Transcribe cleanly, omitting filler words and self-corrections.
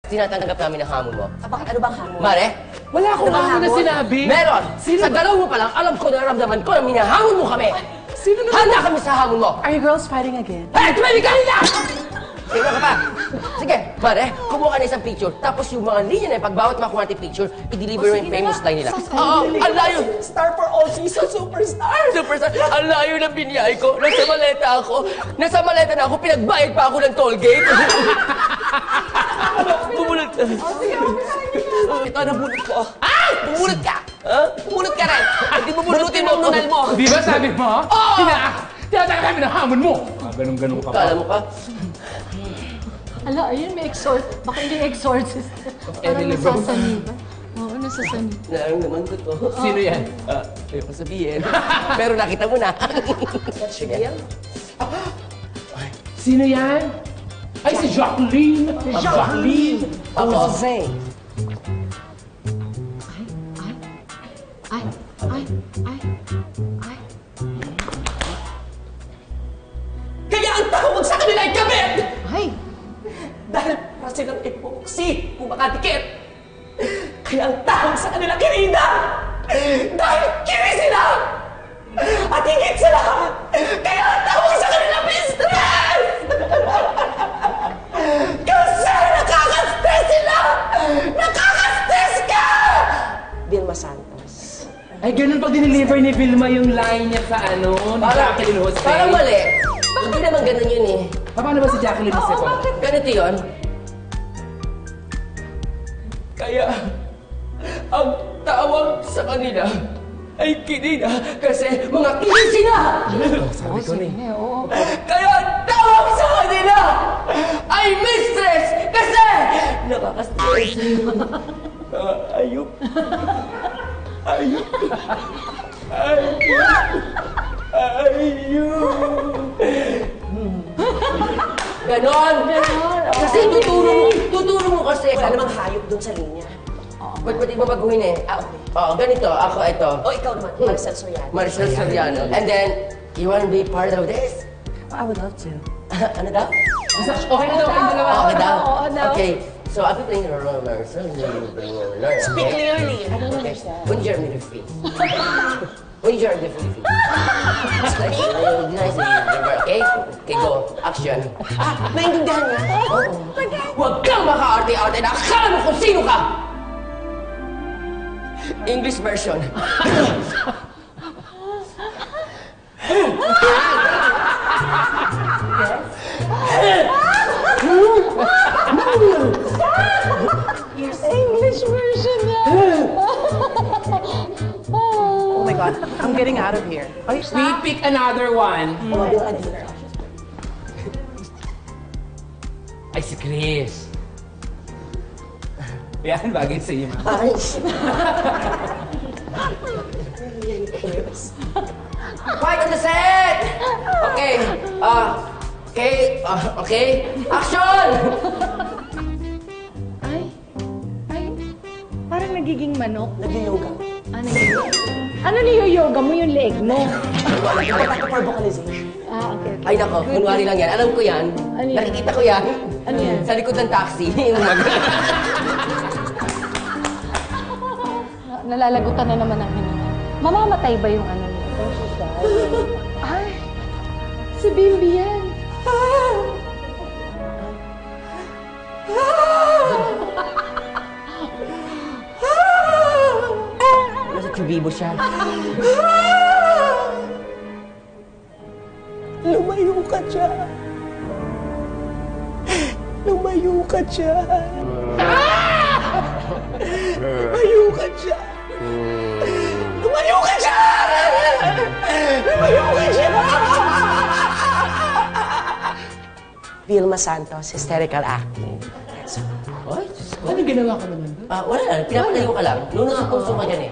Tinatanggap namin ang hamon mo. Bakit? Ano bang hamon? Mare? Wala akong hamon na sinabi. Meron! Sa galaw mo pa lang, alam ko na naramdaman ko na minahamon mo kami! Sino na? Handa kami sa hamon mo! Are you girls fighting again? Hey! Tumahimik ka nila! Sige ka pa! Sige, Mare, kumuha ka na isang picture, tapos yung mga linya na yung pagbawat makuha natin picture, i-deliver yung famous line nila. Oo, ang layo! Star for all season, superstar! Superstar! Ang layo ng biniyay ko. Nasa maleta ako. Nasa maleta na ako. Pinagbayad pa ako ng toll gate. Bumulot. Ito, nabulot ko. Ay! Bumulot ka! Ha? Bumulot ka rin! Hindi bubulutin mo ang nunal mo. Di ba sabi mo? Oo! Tinataka kami ng hamon mo. Ganun-ganun ka pa. Kala mo ka? Ala, ayun, may baka hindi exorcist. Parang nasasaniba. Oo, nasasaniba. Naramdaman ko to. Sino yan? Ayoko sabihin. Pero nakita mo na. Sige. Sino yan? Ay, si Jacqueline. Jacqueline. Ako. Ay. Kaya ang tawag sa kanila ay kabit! Ay! Dahil para silang epoxy kung makadikit. Kaya ang tawag sa kanila kirida! Dahil kiri sila! At higit sa lahat, kaya ang tawag sa kanila mistress! Kasi nakaka-stress sila! Nakaka-stress ka! Vilma Santos. Ay, ganun pag dineliver ni Vilma yung line niya sa ni Jacqueline Jose. Parang mali. Hindi naman ganun yun eh. Paano ba si Jacqueline Jose po? Ganito yun. Kaya, ang tawag sa kanila ay kinina kasi mga kinisi na! Sabi ko ni. Kaya ang tawag sa kanila ay mistress kasi nakaka-stress. Mga ayup. Ayup. Ayup. Ganon! Kasi tuturo mo kasi. Wala namang hayop doon sa linya. Ba't pati ba baguhin eh? Ganito. Ako, ito. O ikaw naman, Maricel Soriano. Maricel Soriano. And then, you wanna be part of this? I would love to. Ano daw? Okay na daw kayong dalawa. Okay daw? Oo daw. Okay. So, I'll be playing the role of Maricel. You'll be playing the role. Speak clearly. I don't Okay. understand. When you're in the free. When you're in the free. Nice. Okay? Okay, go. Action. Naintindihan niya? Oo. Huwag kang maka-arte-arte na akala mo kung sino ka! English version. English version niya! Oh my God, I'm getting out of here. We pick another one. Ay, si Chris. Yan, bagay sa iyo, ma'am. Ay. Quiet on the set! Okay. Okay. Action! Ay. Parang nagiging manok. Nag-yoga. Ano niyo-yoga mo yung leg mo? Ito for vocalization. Okay. Ay, nako. Kunwari lang yan. Alam ko yan. Ano yan? Nakikita ko yan. Ano yan? Sa likod ng taxi. Nalalagutan na naman ang hininga. Mamamatay ba yung ano niya? Ay, si Bimbi yan. Nasa tubibo siya. Lumayo ka dyan. Lumayo ka dyan. Lumayo ka dyan. Lumayo ka dyan! Lumayo ka dyan! Vilma Santos, hysterical acting. Ay, Ano ginawa ka naman? wala lang. Pinapalayo ka lang. Nung nasa puso ka dyan eh.